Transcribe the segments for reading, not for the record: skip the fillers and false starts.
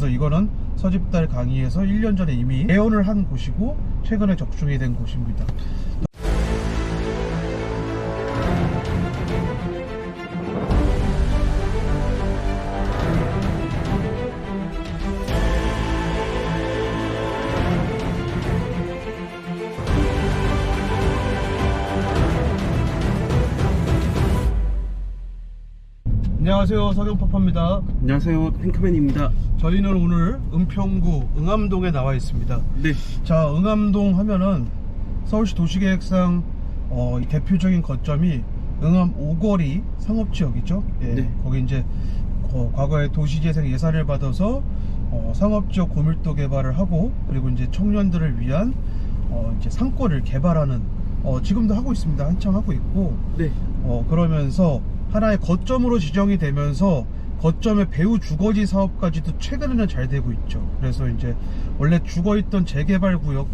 그래서 이거는 서집달 강의에서 1년 전에 이미 개원을 한 곳이고 최근에 적중이 된 곳입니다. 안녕하세요, 석영파파입니다. 안녕하세요, 탱크맨입니다. 저희는 오늘 은평구 응암동에 나와 있습니다. 네. 자, 응암동 하면은 서울시 도시계획상 대표적인 거점이 응암 오거리 상업지역이죠. 예, 네. 거기 이제 과거에 도시재생 예산을 받아서 상업지역 고밀도 개발을 하고, 그리고 이제 청년들을 위한 이제 상권을 개발하는 지금도 하고 있습니다. 한창 하고 있고. 네. 그러면서 하나의 거점으로 지정이 되면서 거점의 배후 주거지 사업까지도 최근에는 잘 되고 있죠. 그래서 이제 원래 죽어있던 재개발 구역이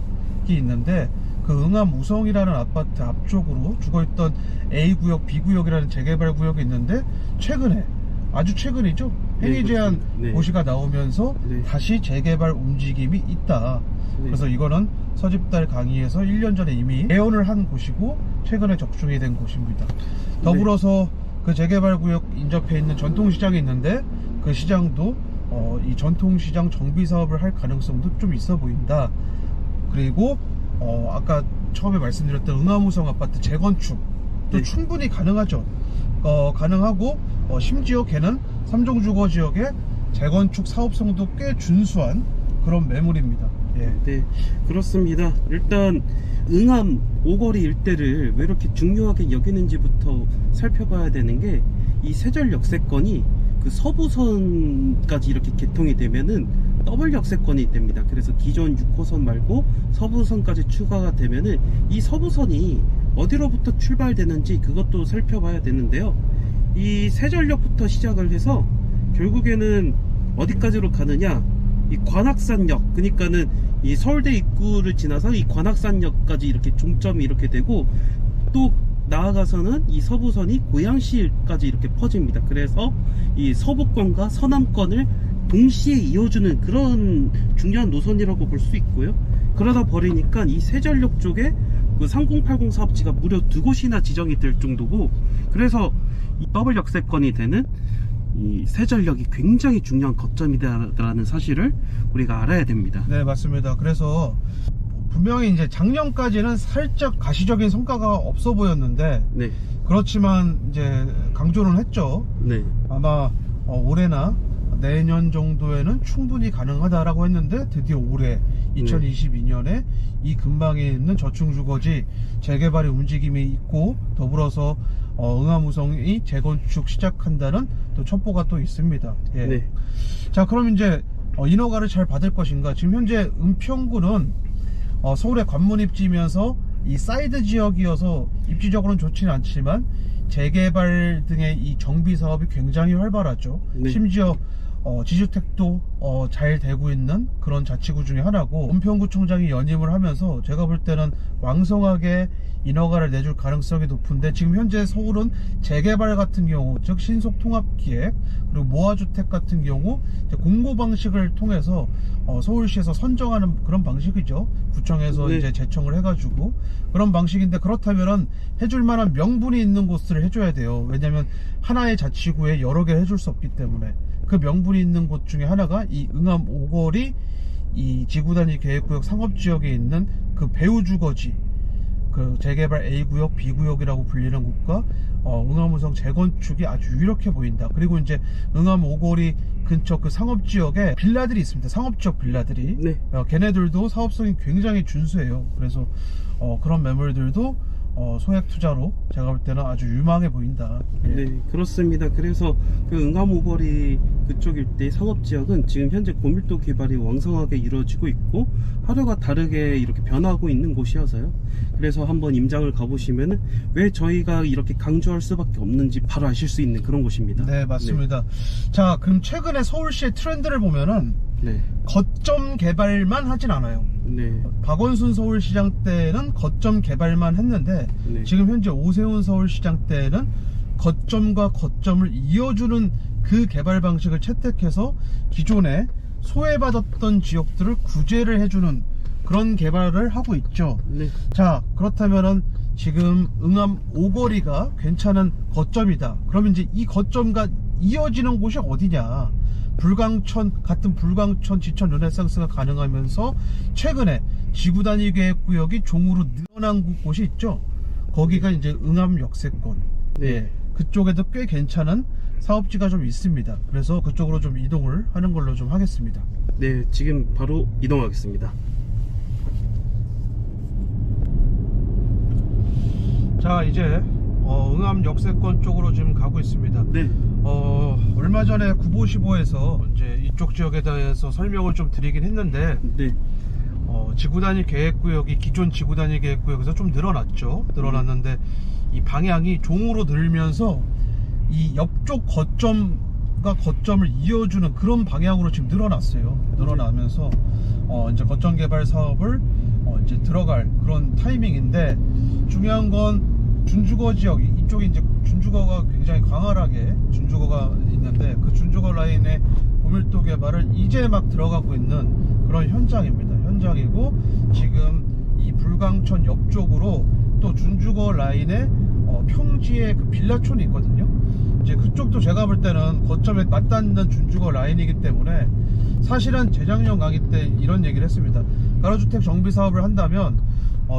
있는데 그 응암 우성이라는 아파트 앞쪽으로 죽어있던 A구역, B구역이라는 재개발 구역이 있는데 최근에, 아주 최근이죠, 행위 제한 네. 고시가 나오면서 네. 다시 재개발 움직임이 있다. 네. 그래서 이거는 서집달 강의에서 1년 전에 이미 개원을 한 곳이고 최근에 적중이 된 곳입니다. 더불어서 그 재개발 구역 인접해 있는 전통시장이 있는데 그 시장도 이 전통시장 정비 사업을 할 가능성도 좀 있어 보인다. 그리고 아까 처음에 말씀드렸던 응암우성 아파트 재건축도 네. 충분히 가능하죠. 가능하고 심지어 걔는 삼종주거지역의 재건축 사업성도 꽤 준수한 그런 매물입니다. 예. 네, 그렇습니다. 일단 응암 오거리 일대를 왜 이렇게 중요하게 여기는지부터 살펴봐야 되는 게, 이 세절 역세권이 그 서부선까지 이렇게 개통이 되면은 더블 역세권이 됩니다. 그래서 기존 6호선 말고 서부선까지 추가가 되면은 이 서부선이 어디로부터 출발되는지 그것도 살펴봐야 되는데요. 이 세절역부터 시작을 해서 결국에는 어디까지로 가느냐, 이 관악산역, 그러니까는 이 서울대 입구를 지나서 이 관악산역까지 이렇게 종점이 이렇게 되고, 또 나아가서는 이 서부선이 고양시까지 이렇게 퍼집니다. 그래서 이 서부권과 서남권을 동시에 이어주는 그런 중요한 노선이라고 볼 수 있고요. 그러다 버리니까 이 세절역 쪽에 그 3080 사업지가 무려 2곳이나 지정이 될 정도고, 그래서 이 더블 역세권이 되는 이 세절역이 굉장히 중요한 거점이다라는 사실을 우리가 알아야 됩니다. 네, 맞습니다. 그래서 분명히 이제 작년까지는 살짝 가시적인 성과가 없어 보였는데, 네. 그렇지만 이제 강조는 했죠. 네. 아마 올해나 내년 정도에는 충분히 가능하다라고 했는데, 드디어 올해 2022년에 이 근방에 있는 저층주거지 재개발의 움직임이 있고, 더불어서 응암우성이 재건축 시작한다는 또 첩보가 또 있습니다. 예. 네. 자, 그럼 이제 인허가를 잘 받을 것인가. 지금 현재 은평구는 서울의 관문 입지면서 이 사이드 지역이어서 입지적으로는 좋지는 않지만 재개발 등의 이 정비 사업이 굉장히 활발하죠. 네. 심지어 지주택도 잘 되고 있는 그런 자치구 중에 하나고, 은평구청장이 연임을 하면서 제가 볼 때는 왕성하게 인허가를 내줄 가능성이 높은데, 지금 현재 서울은 재개발 같은 경우, 즉 신속통합기획 그리고 모아주택 같은 경우 이제 공고 방식을 통해서 서울시에서 선정하는 그런 방식이죠. 구청에서 네. 이제 제청을 해가지고 그런 방식인데, 그렇다면은 해줄 만한 명분이 있는 곳을 해줘야 돼요. 왜냐면 하나의 자치구에 여러 개를 해줄 수 없기 때문에. 그 명분이 있는 곳 중에 하나가 이 응암 오거리 이 지구단위 계획구역 상업지역에 있는 그 배후주거지, 그 재개발 A구역, B구역이라고 불리는 곳과 응암우성 재건축이 아주 유력해 보인다. 그리고 이제 응암 오거리 근처 그 상업지역에 빌라들이 있습니다. 상업지역 빌라들이. 네. 걔네들도 사업성이 굉장히 준수해요. 그래서 그런 매물들도 소액 투자로 제가 볼 때는 아주 유망해 보인다. 예. 네, 그렇습니다. 그래서 그 응암 오거리 그쪽 일대 상업지역은 지금 현재 고밀도 개발이 왕성하게 이루어지고 있고, 하루가 다르게 이렇게 변하고 있는 곳이어서요. 그래서 한번 임장을 가보시면은 왜 저희가 이렇게 강조할 수밖에 없는지 바로 아실 수 있는 그런 곳입니다. 네, 맞습니다. 자, 그럼 최근에 서울시의 트렌드를 보면은 네. 거점 개발만 하진 않아요. 네. 박원순 서울시장 때는 거점 개발만 했는데, 네. 지금 현재 오세훈 서울시장 때는 거점과 거점을 이어주는 그 개발 방식을 채택해서 기존에 소외받았던 지역들을 구제를 해주는 그런 개발을 하고 있죠. 네. 자, 그렇다면은 지금 응암 오거리가 괜찮은 거점이다. 그러면 이제 이 거점과 이어지는 곳이 어디냐? 불광천, 같은 불광천 지천 르네상스가 가능하면서 최근에 지구단위 계획구역이 종으로 늘어난 곳이 있죠. 거기가 이제 응암 역세권. 네. 예, 그쪽에도 꽤 괜찮은 사업지가 좀 있습니다. 그래서 그쪽으로 좀 이동을 하는 걸로 좀 하겠습니다. 네, 지금 바로 이동하겠습니다. 자, 이제 응암 역세권 쪽으로 지금 가고 있습니다. 네. 얼마 전에 955에서 이제 이쪽 지역에 대해서 설명을 좀 드리긴 했는데, 네. 지구단위 계획구역이 기존 지구단위 계획구역에서 좀 늘어났죠. 늘어났는데 이 방향이 종으로 늘면서 이 옆쪽 거점과 거점을 이어주는 그런 방향으로 지금 늘어났어요. 늘어나면서 이제 거점 개발 사업을 이제 들어갈 그런 타이밍인데, 중요한 건 준주거 지역, 이쪽에 이제 준주거가 굉장히 광활하게 준주거가 있는데, 그 준주거 라인의 고밀도 개발을 이제 막 들어가고 있는 그런 현장입니다. 현장이고, 지금 이 불광천 옆쪽으로 또 준주거 라인에 평지에 그 빌라촌이 있거든요. 이제 그쪽도 제가 볼 때는 거점에 맞닿는 준주거 라인이기 때문에, 사실은 재작년 강의 때 이런 얘기를 했습니다. 가로주택 정비 사업을 한다면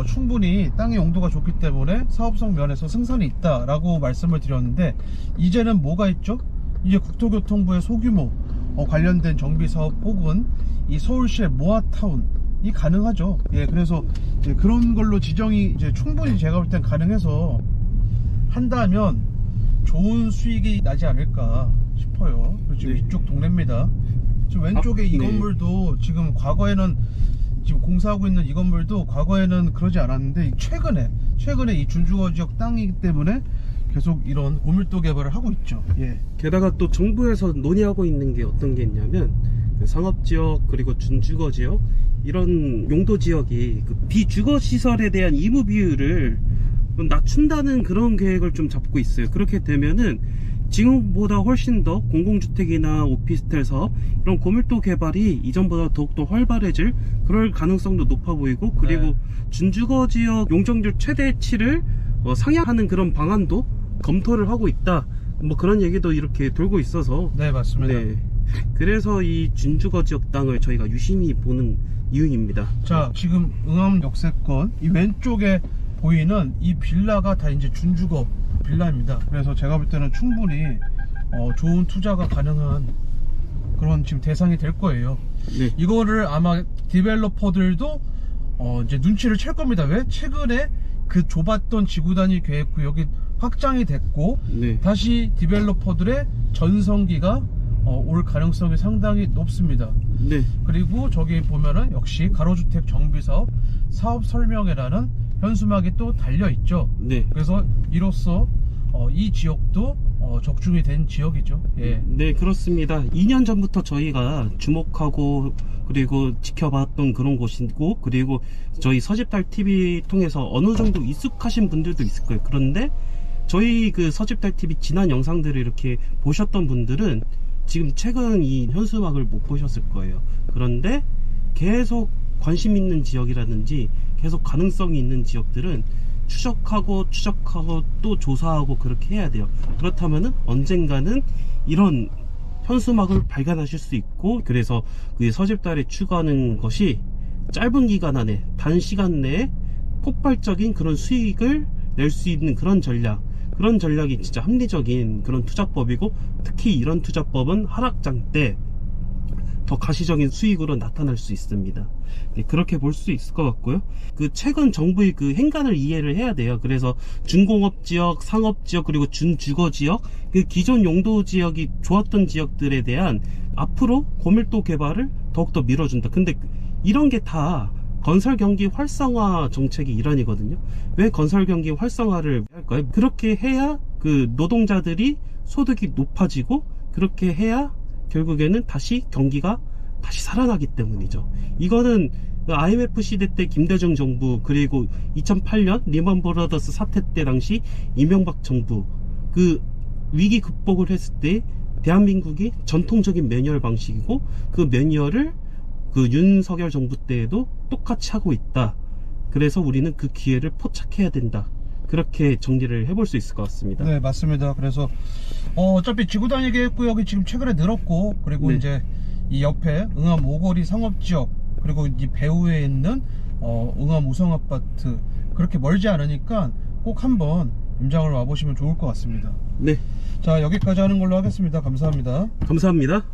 충분히 땅의 용도가 좋기 때문에 사업성 면에서 승산이 있다라고 말씀을 드렸는데, 이제는 뭐가 있죠? 이제 국토교통부의 소규모 관련된 정비 사업 혹은 이 서울시의 모아타운이 가능하죠. 예, 그래서 이제 그런 걸로 지정이 이제 충분히 제가 볼 땐 가능해서 한다면 좋은 수익이 나지 않을까 싶어요. 지금 네. 이쪽 동네입니다. 지금 왼쪽에 이 네. 건물도 지금 과거에는, 지금 공사하고 있는 이 건물도 과거에는 그러지 않았는데, 최근에 이 준주거 지역 땅이기 때문에 계속 이런 고밀도 개발을 하고 있죠. 예. 게다가 또 정부에서 논의하고 있는 게 어떤 게 있냐면, 그 상업지역 그리고 준주거 지역 이런 용도 지역이 그 비주거 시설에 대한 의무 비율을 낮춘다는 그런 계획을 좀 잡고 있어요. 그렇게 되면은 지금보다 훨씬 더 공공주택이나 오피스텔 사업, 이런 고밀도 개발이 이전보다 더욱더 활발해질 그럴 가능성도 높아 보이고, 그리고 네. 준주거 지역 용적률 최대치를 상향하는 그런 방안도 검토를 하고 있다, 뭐 그런 얘기도 이렇게 돌고 있어서, 네, 맞습니다. 네, 그래서 이 준주거 지역 땅을 저희가 유심히 보는 이유입니다. 자, 지금 응암 역세권 이 왼쪽에 보이는 이 빌라가 다 이제 준주거 빌라입니다. 그래서 제가 볼 때는 충분히 좋은 투자가 가능한 그런 지금 대상이 될 거예요. 네. 이거를 아마 디벨로퍼들도 이제 눈치를 챌 겁니다. 왜? 최근에 그 좁았던 지구단위 계획구역이 확장이 됐고, 네. 다시 디벨로퍼들의 전성기가 올 가능성이 상당히 높습니다. 네. 그리고 저기 보면은 역시 가로주택 정비사업 사업 설명회라는 현수막이 또 달려있죠. 네. 그래서 이로써 이 지역도 적중이 된 지역이죠. 예. 네, 그렇습니다. 2년 전부터 저희가 주목하고 그리고 지켜봤던 그런 곳이고, 그리고 저희 서집달 TV 통해서 어느 정도 익숙하신 분들도 있을 거예요. 그런데 저희 그 서집달 TV 지난 영상들을 이렇게 보셨던 분들은 지금 최근 이 현수막을 못 보셨을 거예요. 그런데 계속 관심 있는 지역이라든지 계속 가능성이 있는 지역들은 추적하고 또 조사하고 그렇게 해야 돼요. 그렇다면은 언젠가는 이런 현수막을 발견하실 수 있고, 그래서 그 서집달에 추가하는 것이 짧은 기간 안에 단시간 내에 폭발적인 그런 수익을 낼 수 있는 그런 전략이 진짜 합리적인 그런 투자법이고, 특히 이런 투자법은 하락장 때 더 가시적인 수익으로 나타날 수 있습니다. 네, 그렇게 볼 수 있을 것 같고요. 그 최근 정부의 그 행간을 이해를 해야 돼요. 그래서 준공업 지역, 상업 지역, 그리고 준주거 지역, 그 기존 용도 지역이 좋았던 지역들에 대한 앞으로 고밀도 개발을 더욱더 밀어준다. 근데 이런 게 다 건설 경기 활성화 정책의 일환이거든요. 왜 건설 경기 활성화를 할까요? 그렇게 해야 그 노동자들이 소득이 높아지고, 그렇게 해야 결국에는 다시 경기가 다시 살아나기 때문이죠. 이거는 IMF 시대 때 김대중 정부, 그리고 2008년 리먼 브라더스 사태 때 당시 이명박 정부 그 위기 극복을 했을 때 대한민국이 전통적인 매뉴얼 방식이고 그 매뉴얼을 그 윤석열 정부 때에도 똑같이 하고 있다. 그래서 우리는 그 기회를 포착해야 된다. 그렇게 정리를 해볼 수 있을 것 같습니다. 네, 맞습니다. 그래서 어차피 지구단위 계획구역이 지금 최근에 늘었고, 그리고 네. 이제 이 옆에 응암 오거리 상업지역, 그리고 이 배후에 있는 응암 우성아파트, 그렇게 멀지 않으니까 꼭 한번 임장을 와보시면 좋을 것 같습니다. 네, 자, 여기까지 하는 걸로 하겠습니다. 감사합니다. 감사합니다.